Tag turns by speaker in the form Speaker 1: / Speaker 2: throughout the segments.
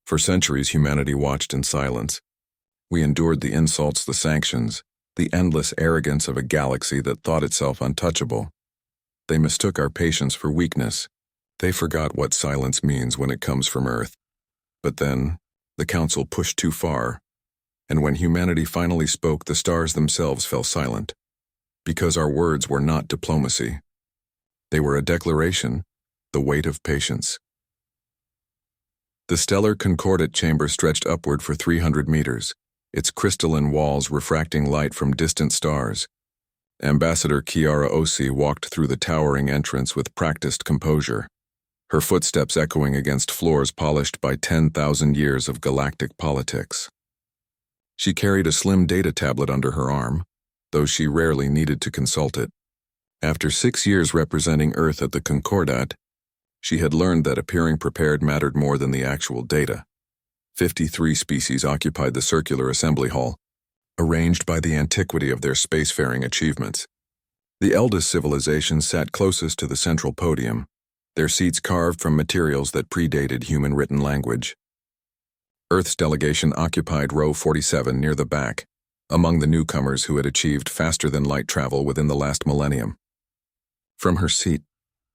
Speaker 1: For centuries, humanity watched in silence. We endured the insults, the sanctions, the endless arrogance of a galaxy that thought itself untouchable. They mistook our patience for weakness. They forgot what silence means when it comes from Earth. But then, the Council pushed too far, and when humanity finally spoke, the stars themselves fell silent. Because our words were not diplomacy. They were a declaration, the weight of patience. The stellar concordate chamber stretched upward for 300 meters, its crystalline walls refracting light from distant stars. Ambassador Kiara Osi walked through the towering entrance with practiced composure, her footsteps echoing against floors polished by 10,000 years of galactic politics. She carried a slim data tablet under her arm, though she rarely needed to consult it. After 6 years representing Earth at the Concordat, she had learned that appearing prepared mattered more than the actual data. 53 species occupied the circular assembly hall, arranged by the antiquity of their spacefaring achievements. The eldest civilizations sat closest to the central podium, their seats carved from materials that predated human written language. Earth's delegation occupied row 47 near the back, among the newcomers who had achieved faster-than-light travel within the last millennium. From her seat,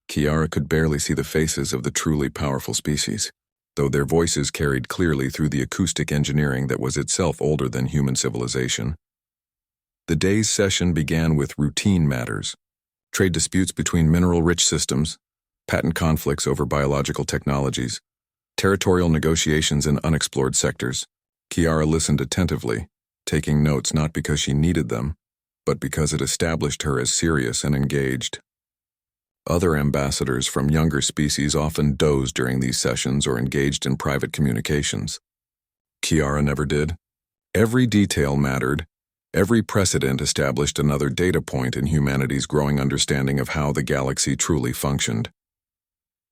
Speaker 1: Kiara could barely see the faces of the truly powerful species, though their voices carried clearly through the acoustic engineering that was itself older than human civilization. The day's session began with routine matters, trade disputes between mineral-rich systems, patent conflicts over biological technologies, territorial negotiations in unexplored sectors. Kiara listened attentively, taking notes not because she needed them, but because it established her as serious and engaged. Other ambassadors from younger species often dozed during these sessions or engaged in private communications. Kiara never did. Every detail mattered. Every precedent established another data point in humanity's growing understanding of how the galaxy truly functioned.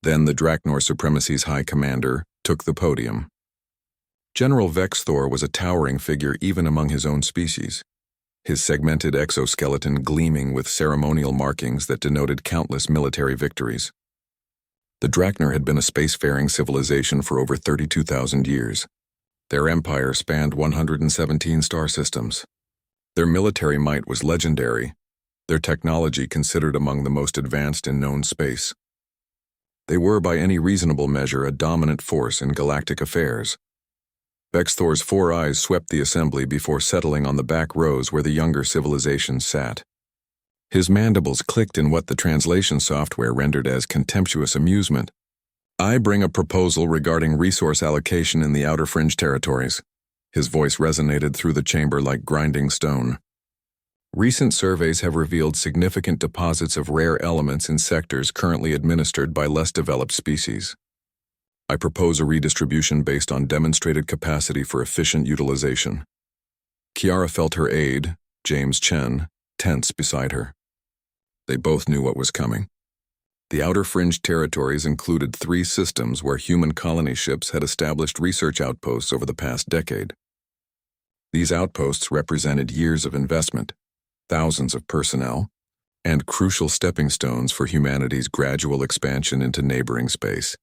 Speaker 1: Then the Draknor Supremacy's High Commander took the podium. General Vexthor was a towering figure even among his own species, his segmented exoskeleton gleaming with ceremonial markings that denoted countless military victories. The Draknor had been a spacefaring civilization for over 32,000 years. Their empire spanned 117 star systems. Their military might was legendary, their technology considered among the most advanced in known space. They were by any reasonable measure a dominant force in galactic affairs. Vexthor's 4 eyes swept the assembly before settling on the back rows where the younger civilizations sat. His mandibles clicked in what the translation software rendered as contemptuous amusement. "I bring a proposal regarding resource allocation in the Outer Fringe territories." His voice resonated through the chamber like grinding stone. "Recent surveys have revealed significant deposits of rare elements in sectors currently administered by less developed species. I propose a redistribution based on demonstrated capacity for efficient utilization." Kiara felt her aide, James Chen, tense beside her. They both knew what was coming. The Outer Fringe territories included 3 systems where human colony ships had established research outposts over the past decade. These outposts represented years of investment, thousands of personnel, and crucial stepping stones for humanity's gradual expansion into neighboring space.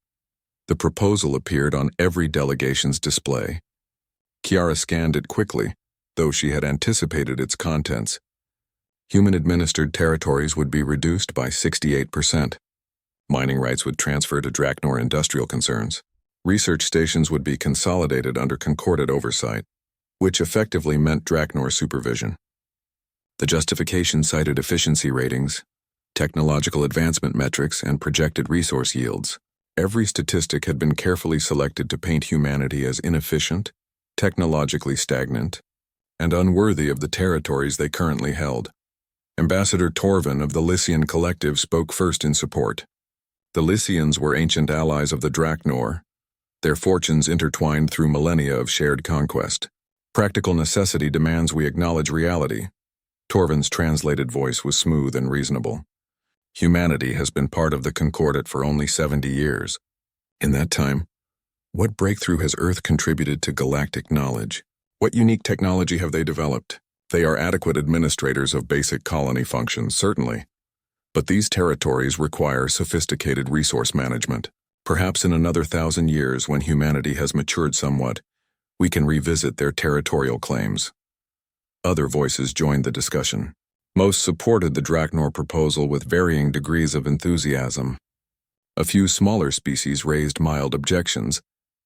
Speaker 1: The proposal appeared on every delegation's display. Kiara scanned it quickly, though she had anticipated its contents. Human-administered territories would be reduced by 68%. Mining rights would transfer to Draknor industrial concerns. Research stations would be consolidated under concordant oversight, which effectively meant Draknor supervision. The justification cited efficiency ratings, technological advancement metrics, and projected resource yields. Every statistic had been carefully selected to paint humanity as inefficient, technologically stagnant, and unworthy of the territories they currently held. Ambassador Torvin of the Lycian Collective spoke first in support. The Lycians were ancient allies of the Draknor, their fortunes intertwined through millennia of shared conquest. "Practical necessity demands we acknowledge reality." Torvin's translated voice was smooth and reasonable. "Humanity has been part of the Concordat for only 70 years. In that time, what breakthrough has Earth contributed to galactic knowledge? What unique technology have they developed? They are adequate administrators of basic colony functions, certainly. But these territories require sophisticated resource management. Perhaps in another 1,000 years, when humanity has matured somewhat, we can revisit their territorial claims. Other voices joined the discussion. Most supported the Draknor proposal with varying degrees of enthusiasm. A few smaller species raised mild objections,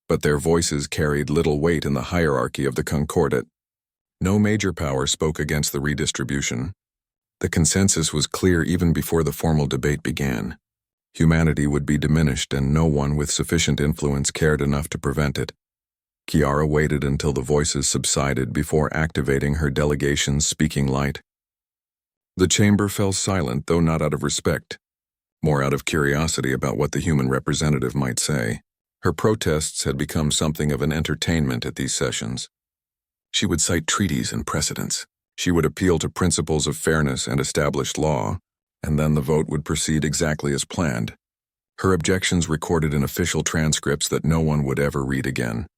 Speaker 1: but their voices carried little weight in the hierarchy of the Concordat. No major power spoke against the redistribution. The consensus was clear even before the formal debate began. Humanity would be diminished, and no one with sufficient influence cared enough to prevent it. Kiara waited until the voices subsided before activating her delegation's speaking light. The chamber fell silent, though not out of respect, more out of curiosity about what the human representative might say. Her protests had become something of an entertainment at these sessions. She would cite treaties and precedents. She would appeal to principles of fairness and established law, and then the vote would proceed exactly as planned. Her objections recorded in official transcripts that no one would ever read again.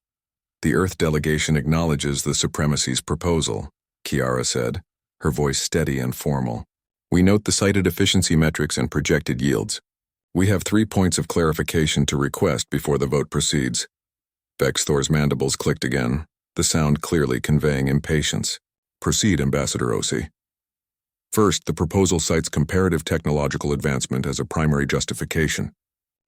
Speaker 1: The Earth delegation acknowledges the supremacy's proposal, Kiara said, her voice steady and formal. We note the cited efficiency metrics and projected yields. We have 3 points of clarification to request before the vote proceeds. Vexthor's mandibles clicked again, the sound clearly conveying impatience. Proceed, Ambassador Osi. First, the proposal cites comparative technological advancement as a primary justification.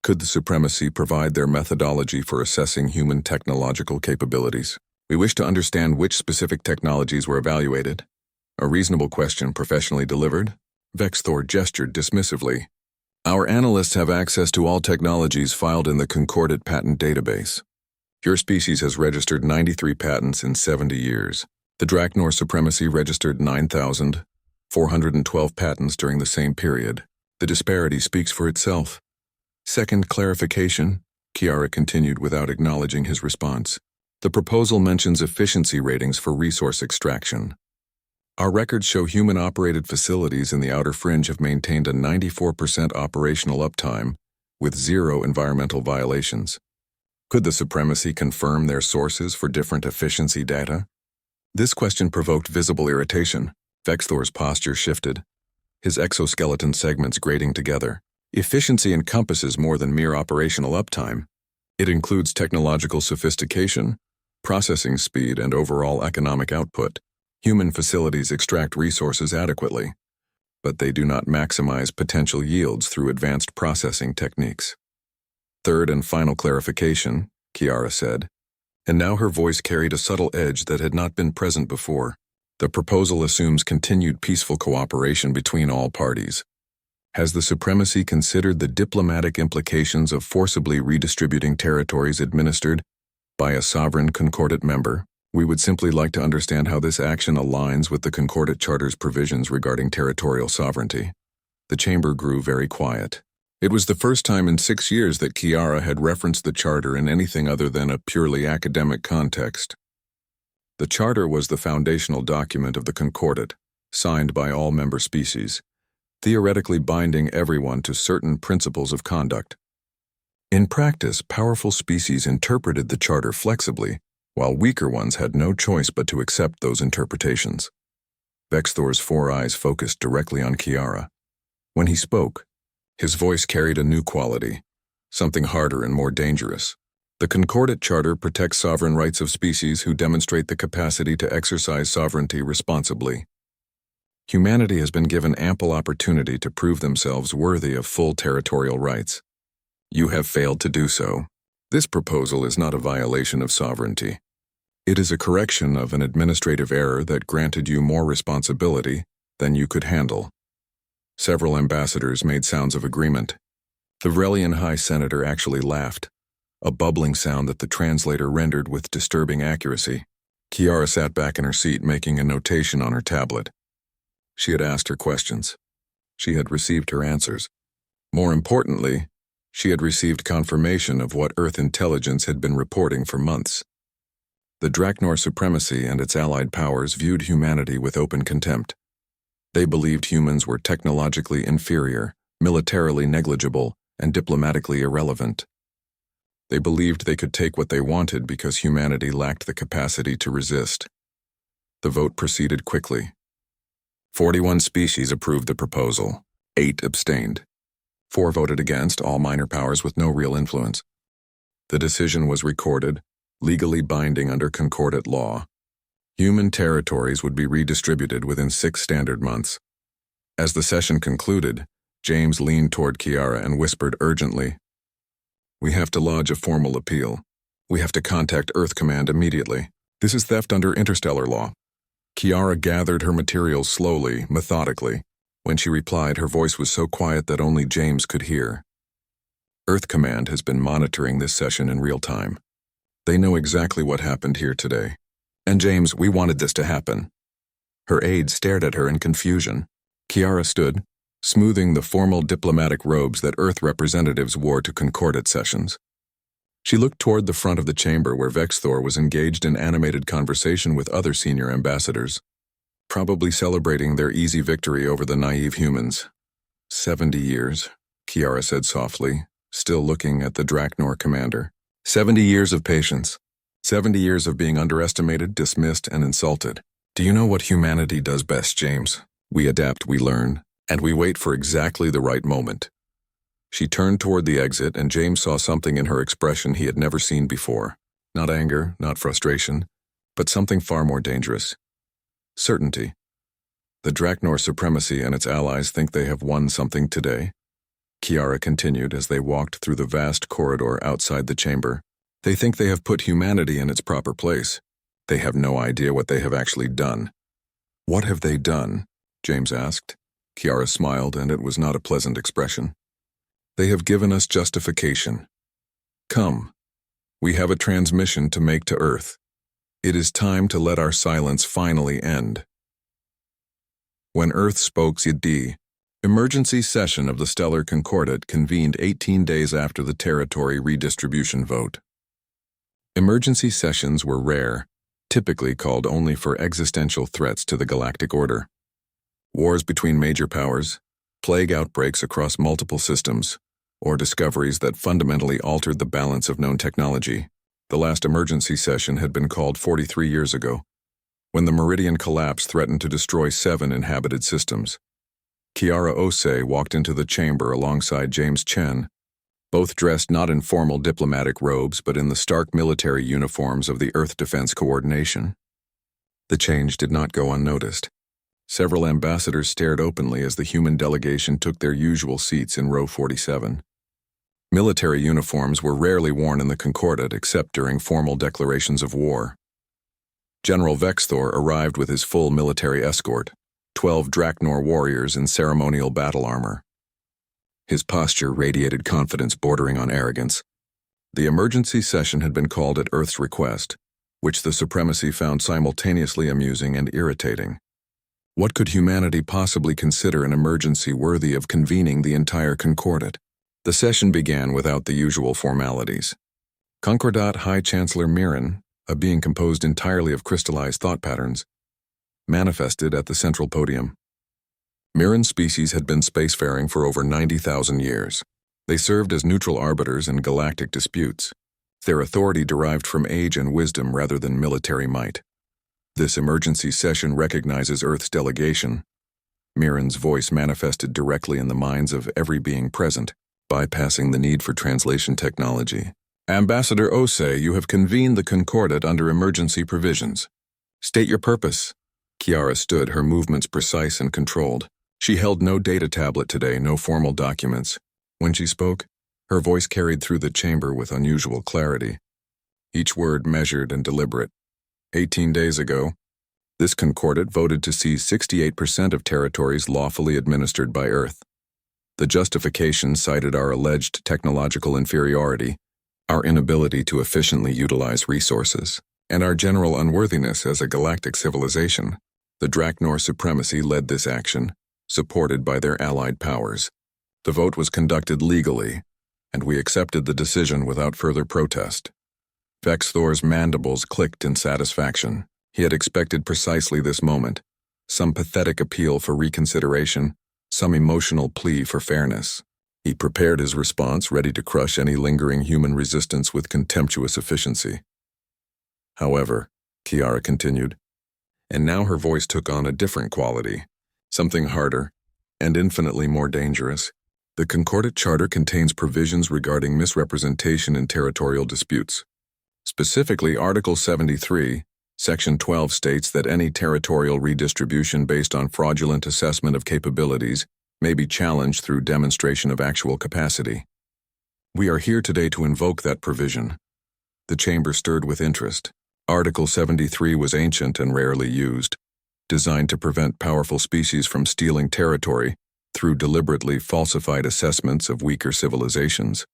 Speaker 1: Could the supremacy provide their methodology for assessing human technological capabilities? We wish to understand which specific technologies were evaluated. A reasonable question professionally delivered. Vexthor gestured dismissively. Our analysts have access to all technologies filed in the Concordat patent database. Your species has registered 93 patents in 70 years. The Draknor supremacy registered 9,412 patents during the same period. The disparity speaks for itself. Second clarification, Kiara continued without acknowledging his response. The proposal mentions efficiency ratings for resource extraction. Our records show human-operated facilities in the outer fringe have maintained a 94% operational uptime, with 0 environmental violations. Could the supremacy confirm their sources for different efficiency data? This question provoked visible irritation. Vexthor's posture shifted, his exoskeleton segments grating together. Efficiency encompasses more than mere operational uptime. It includes technological sophistication, processing speed, and overall economic output. Human facilities extract resources adequately, but they do not maximize potential yields through advanced processing techniques. Third and final clarification, Kiara said, and now her voice carried a subtle edge that had not been present before. The proposal assumes continued peaceful cooperation between all parties. Has the supremacy considered the diplomatic implications of forcibly redistributing territories administered by a sovereign Concordat member? We would simply like to understand how this action aligns with the Concordat Charter's provisions regarding territorial sovereignty. The chamber grew very quiet. It was the first time in 6 years that Kiara had referenced the Charter in anything other than a purely academic context. The Charter was the foundational document of the Concordat, signed by all member species, theoretically binding everyone to certain principles of conduct. In practice, powerful species interpreted the Charter flexibly, while weaker ones had no choice but to accept those interpretations. Vexthor's 4 eyes focused directly on Kiara. When he spoke, his voice carried a new quality, something harder and more dangerous. The Concordat Charter protects sovereign rights of species who demonstrate the capacity to exercise sovereignty responsibly. Humanity has been given ample opportunity to prove themselves worthy of full territorial rights. You have failed to do so. This proposal is not a violation of sovereignty. It is a correction of an administrative error that granted you more responsibility than you could handle. Several ambassadors made sounds of agreement. The Vrelian High Senator actually laughed, a bubbling sound that the translator rendered with disturbing accuracy. Kiara sat back in her seat, making a notation on her tablet. She had asked her questions. She had received her answers. More importantly, she had received confirmation of what Earth intelligence had been reporting for months. The Draknor supremacy and its allied powers viewed humanity with open contempt. They believed humans were technologically inferior, militarily negligible, and diplomatically irrelevant. They believed they could take what they wanted because humanity lacked the capacity to resist. The vote proceeded quickly. 41 species approved the proposal. 8 abstained. 4 voted against, all minor powers with no real influence. The decision was recorded, legally binding under concordate law. Human territories would be redistributed within 6 standard months. As the session concluded, James leaned toward Kiara and whispered urgently, "We have to lodge a formal appeal. We have to contact Earth Command immediately. This is theft under interstellar law." Kiara gathered her materials slowly, methodically. When she replied, her voice was so quiet that only James could hear. Earth Command has been monitoring this session in real time. They know exactly what happened here today. And James, we wanted this to happen. Her aide stared at her in confusion. Kiara stood, smoothing the formal diplomatic robes that Earth representatives wore to concordate sessions. She looked toward the front of the chamber where Vexthor was engaged in animated conversation with other senior ambassadors, probably celebrating their easy victory over the naive humans. 70 years, Kiara said softly, still looking at the Draknor commander. 70 years of patience. 70 years of being underestimated, dismissed, and insulted. Do you know what humanity does best, James? We adapt, we learn, and we wait for exactly the right moment. She turned toward the exit, and James saw something in her expression he had never seen before. Not anger, not frustration, but something far more dangerous. Certainty. The Draknor supremacy and its allies think they have won something today. Kiara continued as they walked through the vast corridor outside the chamber. They think they have put humanity in its proper place. They have no idea what they have actually done. What have they done? James asked. Kiara smiled, and it was not a pleasant expression. They have given us justification. Come. We have a transmission to make to Earth. It is time to let our silence finally end. When Earth spoke Ydi, emergency session of the Stellar Concordate convened 18 days after the territory redistribution vote. Emergency sessions were rare, typically called only for existential threats to the galactic order. Wars between major powers, plague outbreaks across multiple systems, or discoveries that fundamentally altered the balance of known technology. The last emergency session had been called 43 years ago, when the Meridian collapse threatened to destroy 7 inhabited systems. Kiara Osei walked into the chamber alongside James Chen, both dressed not in formal diplomatic robes but in the stark military uniforms of the Earth Defense Coordination. The change did not go unnoticed. Several ambassadors stared openly as the human delegation took their usual seats in row 47. Military uniforms were rarely worn in the Concordate except during formal declarations of war. General Vexthor arrived with his full military escort, 12 Draknor warriors in ceremonial battle armor. His posture radiated confidence bordering on arrogance. The emergency session had been called at Earth's request, which the Supremacy found simultaneously amusing and irritating. What could humanity possibly consider an emergency worthy of convening the entire Concordate? The session began without the usual formalities. Concordat High Chancellor Mirren, a being composed entirely of crystallized thought patterns, manifested at the central podium. Mirren's species had been spacefaring for over 90,000 years. They served as neutral arbiters in galactic disputes. Their authority derived from age and wisdom rather than military might. This emergency session recognizes Earth's delegation. Mirren's voice manifested directly in the minds of every being present, bypassing the need for translation technology. Ambassador Osei, you have convened the Concordate under emergency provisions. State your purpose. Kiara stood, her movements precise and controlled. She held no data tablet today, no formal documents. When she spoke, her voice carried through the chamber with unusual clarity. Each word measured and deliberate. 18 days ago, this Concordate voted to seize 68% of territories lawfully administered by Earth. The justification cited our alleged technological inferiority, our inability to efficiently utilize resources, and our general unworthiness as a galactic civilization. The Draknor supremacy led this action, supported by their allied powers. The vote was conducted legally, and we accepted the decision without further protest. Vexthor's mandibles clicked in satisfaction. He had expected precisely this moment, some pathetic appeal for reconsideration, some emotional plea for fairness. He prepared his response, ready to crush any lingering human resistance with contemptuous efficiency. However, Kiara continued, and now her voice took on a different quality, something harder and infinitely more dangerous. The Concordat Charter contains provisions regarding misrepresentation in territorial disputes. Specifically, Article 73, Section 12 states that any territorial redistribution based on fraudulent assessment of capabilities may be challenged through demonstration of actual capacity. We are here today to invoke that provision. The chamber stirred with interest. Article 73 was ancient and rarely used, designed to prevent powerful species from stealing territory through deliberately falsified assessments of weaker civilizations.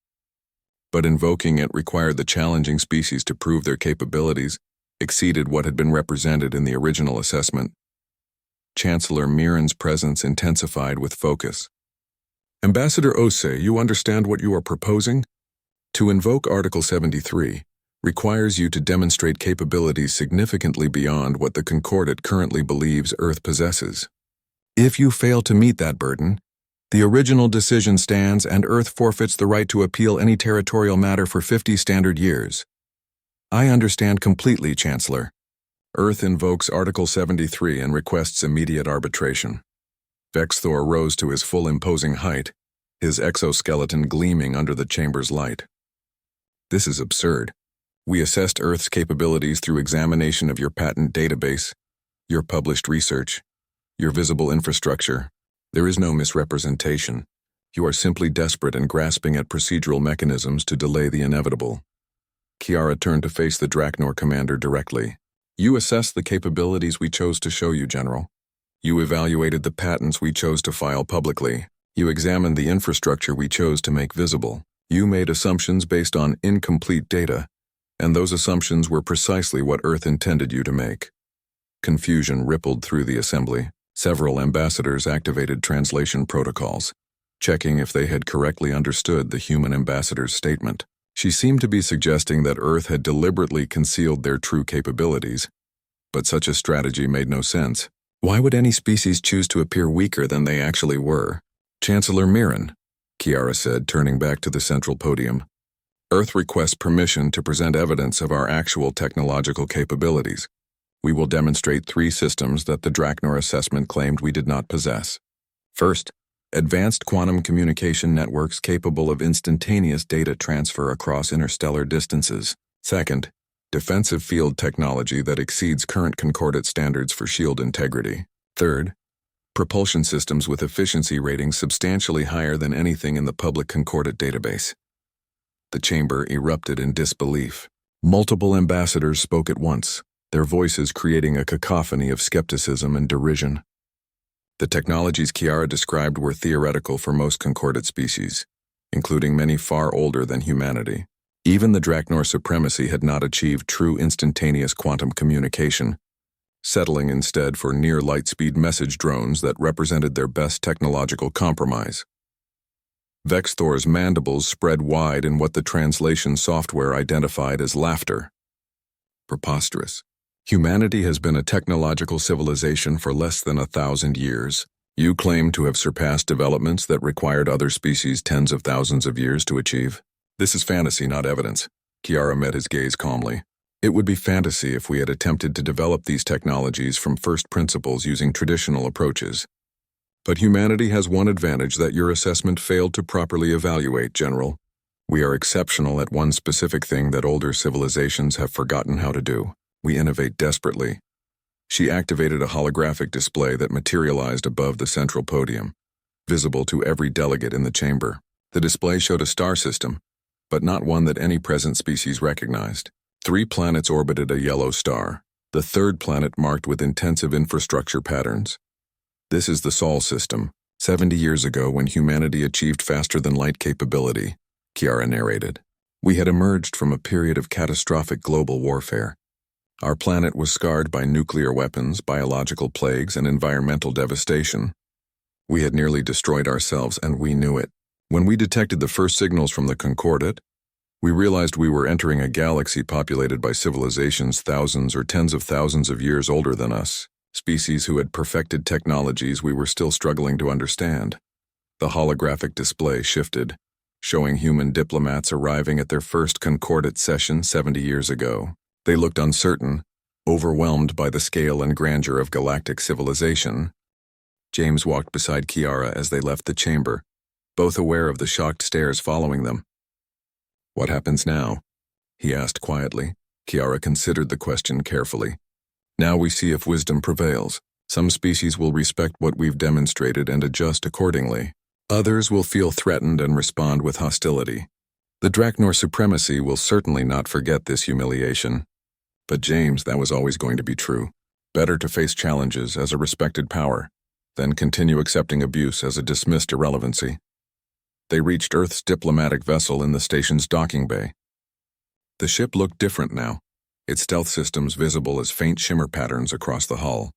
Speaker 1: But invoking it required the challenging species to prove their capabilities exceeded what had been represented in the original assessment. Chancellor Mirren's presence intensified with focus. Ambassador Ose, you understand what you are proposing? To invoke Article 73 requires you to demonstrate capabilities significantly beyond what the Concordat currently believes Earth possesses. If you fail to meet that burden, the original decision stands and Earth forfeits the right to appeal any territorial matter for 50 standard years. I understand completely, Chancellor. Earth invokes Article 73 and requests immediate arbitration. Vexthor rose to his full imposing height, his exoskeleton gleaming under the chamber's light. This is absurd. We assessed Earth's capabilities through examination of your patent database, your published research, your visible infrastructure. There is no misrepresentation. You are simply desperate and grasping at procedural mechanisms to delay the inevitable. Kiara turned to face the Draknor commander directly. You assessed the capabilities we chose to show you, General. You evaluated the patents we chose to file publicly. You examined the infrastructure we chose to make visible. You made assumptions based on incomplete data, and those assumptions were precisely what Earth intended you to make. Confusion rippled through the assembly. Several ambassadors activated translation protocols, checking if they had correctly understood the human ambassador's statement. She seemed to be suggesting that Earth had deliberately concealed their true capabilities, but such a strategy made no sense. Why would any species choose to appear weaker than they actually were? Chancellor Mirren, Kiara said, turning back to the central podium. Earth requests permission to present evidence of our actual technological capabilities. We will demonstrate 3 systems that the Draknor assessment claimed we did not possess. First, advanced quantum communication networks capable of instantaneous data transfer across interstellar distances. Second, defensive field technology that exceeds current Concordat standards for shield integrity. Third, propulsion systems with efficiency ratings substantially higher than anything in the public Concordat database. The chamber erupted in disbelief. Multiple ambassadors spoke at once, their voices creating a cacophony of skepticism and derision. The technologies Kiara described were theoretical for most Concordat species, including many far older than humanity. Even the Draknor supremacy had not achieved true instantaneous quantum communication, settling instead for near-light-speed message drones that represented their best technological compromise. Vexthor's mandibles spread wide in what the translation software identified as laughter. Preposterous. Humanity has been a technological civilization for less than 1,000 years. You claim to have surpassed developments that required other species tens of thousands of years to achieve. This is fantasy, not evidence. Kiara met his gaze calmly. It would be fantasy if we had attempted to develop these technologies from first principles using traditional approaches. But humanity has one advantage that your assessment failed to properly evaluate, General. We are exceptional at one specific thing that older civilizations have forgotten how to do. We innovate desperately. She activated a holographic display that materialized above the central podium, visible to every delegate in the chamber. The display showed a star system, but not one that any present species recognized. 3 planets orbited a yellow star, the 3rd planet marked with intensive infrastructure patterns. This is the Sol system, 70 years ago when humanity achieved faster-than-light capability, Kiara narrated. We had emerged from a period of catastrophic global warfare. Our planet was scarred by nuclear weapons, biological plagues, and environmental devastation. We had nearly destroyed ourselves, and we knew it. When we detected the first signals from the Concordat, we realized we were entering a galaxy populated by civilizations thousands or tens of thousands of years older than us, species who had perfected technologies we were still struggling to understand. The holographic display shifted, showing human diplomats arriving at their first Concordat session 70 years ago. They looked uncertain, overwhelmed by the scale and grandeur of galactic civilization. James walked beside Kiara as they left the chamber, both aware of the shocked stares following them. "What happens now?" he asked quietly. Kiara considered the question carefully. "Now we see if wisdom prevails. Some species will respect what we've demonstrated and adjust accordingly. Others will feel threatened and respond with hostility. The Draknor supremacy will certainly not forget this humiliation. But James, that was always going to be true. Better to face challenges as a respected power than continue accepting abuse as a dismissed irrelevancy." They reached Earth's diplomatic vessel in the station's docking bay. The ship looked different now, its stealth systems visible as faint shimmer patterns across the hull.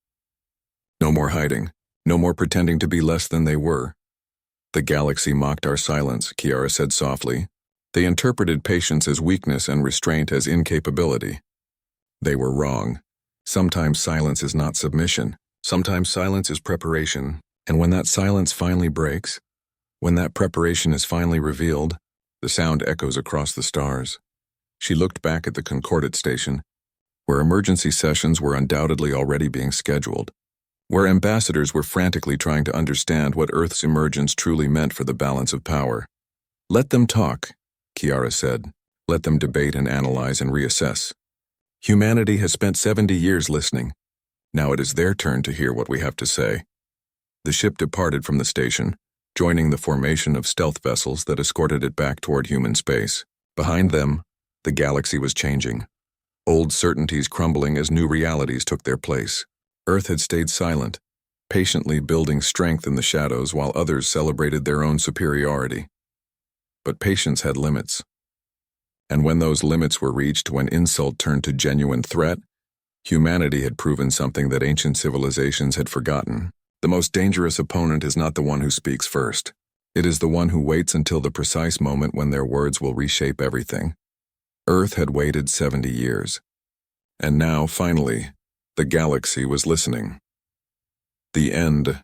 Speaker 1: "No more hiding, no more pretending to be less than they were." "The galaxy mocked our silence," Kiara said softly. "They interpreted patience as weakness and restraint as incapability. They were wrong. Sometimes silence is not submission. Sometimes silence is preparation. And when that silence finally breaks, when that preparation is finally revealed, the sound echoes across the stars." She looked back at the Concordat station, where emergency sessions were undoubtedly already being scheduled, where ambassadors were frantically trying to understand what Earth's emergence truly meant for the balance of power. "Let them talk," Kiara said. "Let them debate and analyze and reassess. Humanity has spent 70 years listening. Now it is their turn to hear what we have to say." The ship departed from the station, joining the formation of stealth vessels that escorted it back toward human space. Behind them, the galaxy was changing. Old certainties crumbling as new realities took their place. Earth had stayed silent, patiently building strength in the shadows while others celebrated their own superiority. But patience had limits. And when those limits were reached, when insult turned to genuine threat, humanity had proven something that ancient civilizations had forgotten. The most dangerous opponent is not the one who speaks first. It is the one who waits until the precise moment when their words will reshape everything. Earth had waited 70 years. And now, finally, the galaxy was listening. The end.